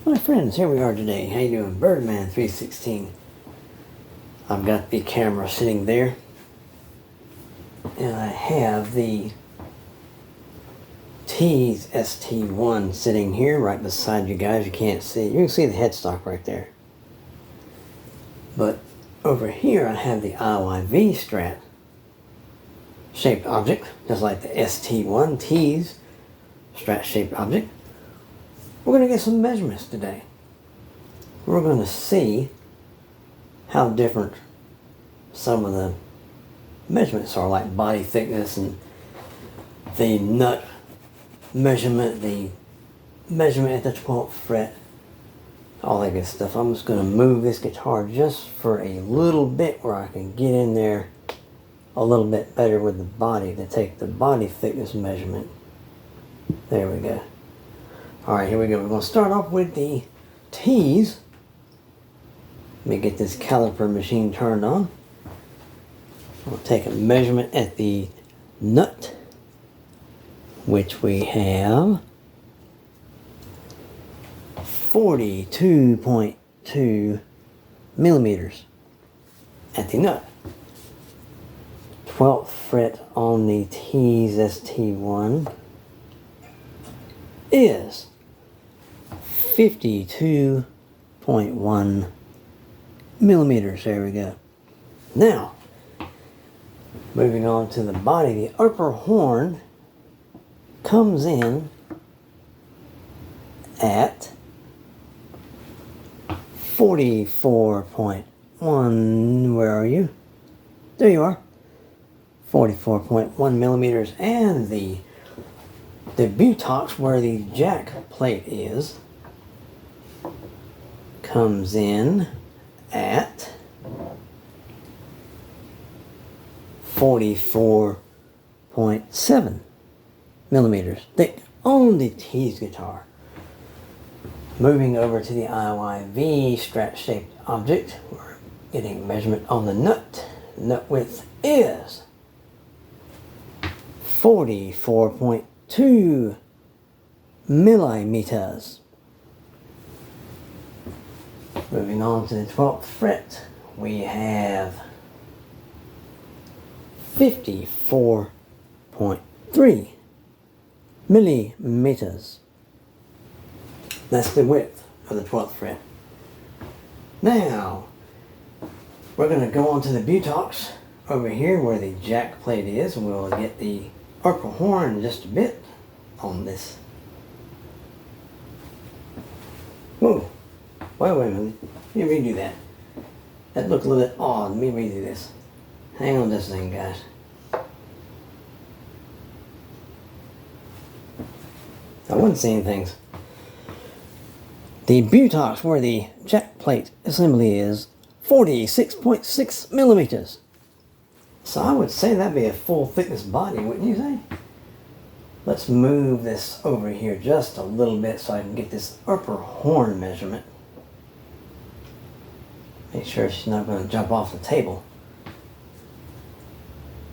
My friends, here we are today. How you doing? Birdman 316. I've got the camera sitting there, and I have the TEASE ST1 sitting here right beside you guys. You can't see. You can see the headstock right there. But over here I have the IYV Strat shaped object, just like the ST1 TEASE Strat shaped object. We're going to get some measurements today. We're going to see how different some of the measurements are, like body thickness and the nut measurement, the measurement at the 12th fret, all that good stuff. I'm just going to move this guitar just for a little bit where I can get in there a little bit better with the body to take the body thickness measurement. There we go. Alright, here we go. We're going to start off with the TEASE. Let me get this caliper machine turned on. We'll take a measurement at the nut, which we have 42.2 millimeters at the nut. 12th fret on the TEASE ST1 is 52.1 millimeters. There we go. Now, moving on to the body, the upper horn comes in at 44.1, where are you? There you are. 44.1 millimeters, and the buttocks, where the jack plate is, comes in at 44.7 millimeters thick on the TEASE guitar. Moving over to the IYV Strat shaped object, we're getting a measurement on the nut. Nut width is 44.2 millimeters. Moving on to the 12th fret, we have 54.3 millimeters. That's the width of the 12th fret. Now, we're going to go on to the buttocks over here where the jack plate is, and we'll get the upper horn just a bit on this. Whoa. Wait a minute. Let me redo that. That looked a little bit odd. Let me redo this. Hang on this thing, guys. I wasn't seeing things. The buttocks where the jack plate assembly is 46.6 millimeters. So I would say that'd be a full thickness body, wouldn't you say? Let's move this over here just a little bit so I can get this upper horn measurement. Make sure she's not going to jump off the table.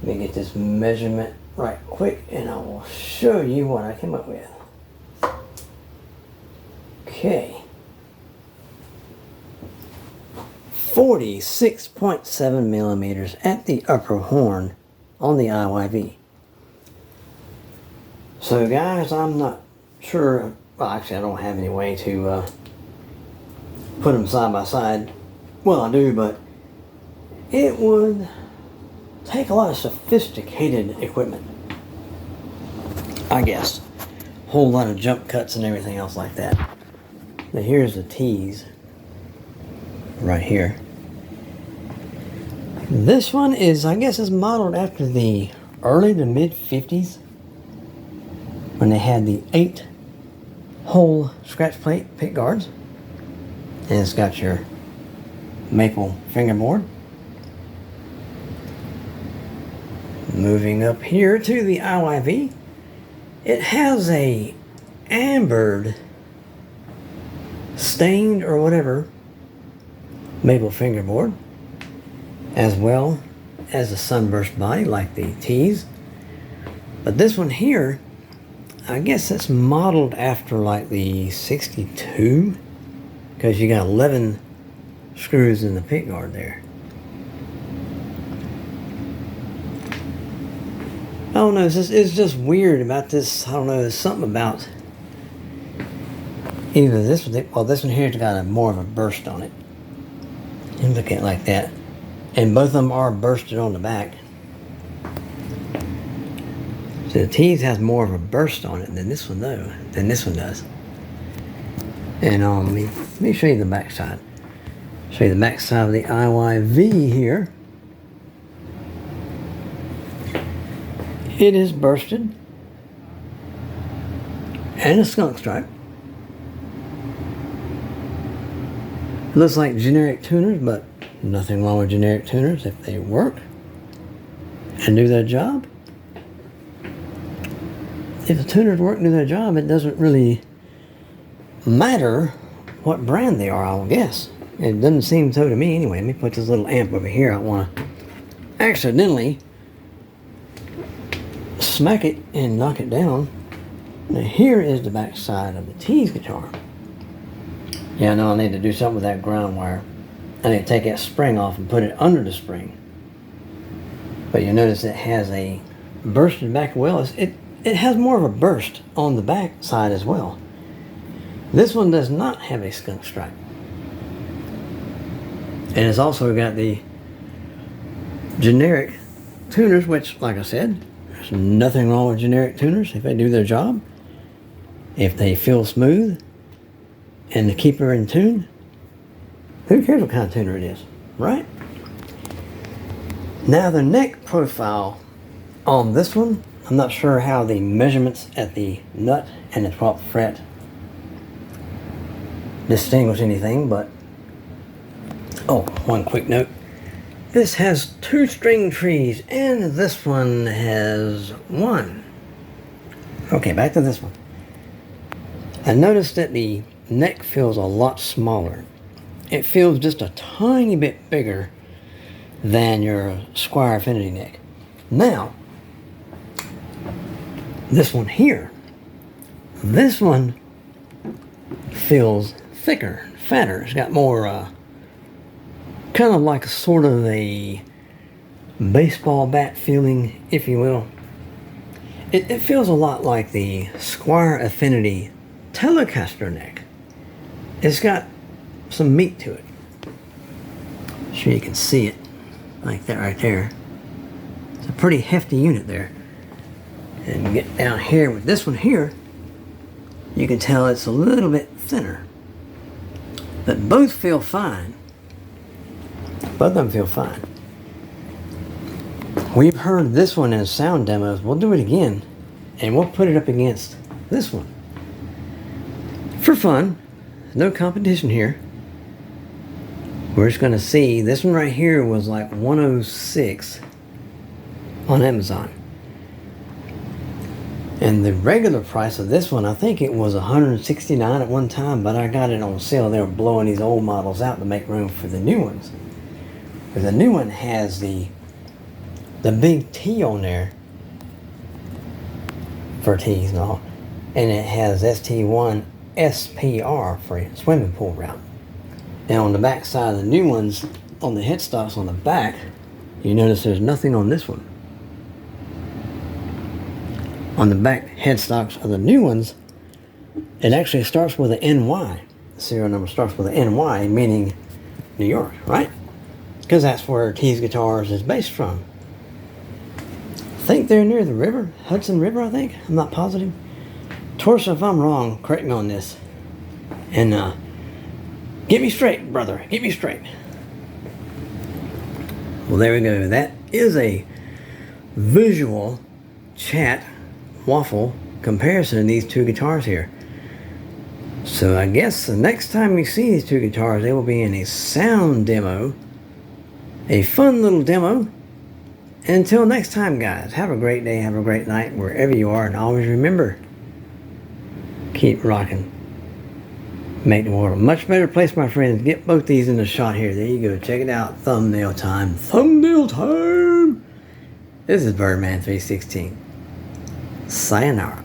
Let me get this measurement right quick and I will show you what I came up with. Okay. 46.7 millimeters at the upper horn on the IYV. So guys, I'm not sure, well actually I don't have any way to put them side by side. Well, I do, but it would take a lot of sophisticated equipment, I guess. A whole lot of jump cuts and everything else like that. Now here's the TEASE right here. This one is, I guess, is modeled after the early to mid 50s when they had the 8-hole scratch plate pick guards, and it's got your maple fingerboard. Moving up here to the IYV, it has a ambered, stained or whatever maple fingerboard, as well as a sunburst body like the TEASE. But this one here, I guess it's modeled after like the 62 because you got 11 screws in the pick guard there. I don't know, it's just weird about this. I don't know, there's something about either this one, well, this one here's got more of a burst on it. You look at it like that. And both of them are bursted on the back. So the TEASE has more of a burst on it than this one does. And let me show you the back side. Show you the back side of the IYV here. It is bursted and a skunk stripe. It looks like generic tuners, but nothing wrong with generic tuners if they work and do their job. If the tuners work and do their job, it doesn't really matter what brand they are, I'll guess. It doesn't seem so to me anyway. Let me put this little amp over here. I want to accidentally smack it and knock it down. Now here is the back side of the TEASE guitar. Yeah, I know I need to do something with that ground wire. I need to take that spring off and put it under the spring. But you notice it has a bursted back well. It has more of a burst on the back side as well. This one does not have a skunk stripe. And it's also got the generic tuners, which, like I said, there's nothing wrong with generic tuners if they do their job. If they feel smooth and to keep her in tune, who cares what kind of tuner it is, right? Now the neck profile on this one, I'm not sure how the measurements at the nut and the 12th fret distinguish anything, but one quick note. This has 2 string trees and this one has 1. Okay, back to this one. I noticed that the neck feels a lot smaller. It feels just a tiny bit bigger than your Squier Affinity neck. Now, this one here, this one feels thicker, fatter. It's got more, kind of like sort of a baseball bat feeling, if you will. It feels a lot like the Squier Affinity Telecaster neck. It's got some meat to it. Sure you can see it like that right there. It's a pretty hefty unit there. And get down here with this one here, you can tell it's a little bit thinner. But both feel fine. Both of them feel fine. We've heard this one in sound demos. We'll do it again and we'll put it up against this one. For fun, no competition here. We're just going to see, this one right here was like 106 on Amazon. And the regular price of this one, I think it was $169 at one time, but I got it on sale. They were blowing these old models out to make room for the new ones. Because the new one has the big T on there for TEASE and all. And it has ST1 SPR for a swimming pool route. And on the back side of the new ones, on the headstocks on the back, you notice there's nothing on this one. On the back headstocks of the new ones, it actually starts with an NY. The serial number starts with an NY, meaning New York, right? Because that's where TEASE Guitars is based from. I think they're near the river, Hudson River, I think. I'm not positive. Torso, if I'm wrong, correct me on this. And get me straight, brother. Get me straight. Well, there we go. That is a visual chat waffle comparison of these two guitars here. So I guess the next time we see these two guitars, they will be in a sound demo. A fun little demo. And until next time, guys, have a great day, have a great night, wherever you are, and always remember, keep rocking. Make the world a much better place, my friends. Get both these in the shot here. There you go. Check it out. Thumbnail time. Thumbnail time! This is Birdman 316. Sayonara.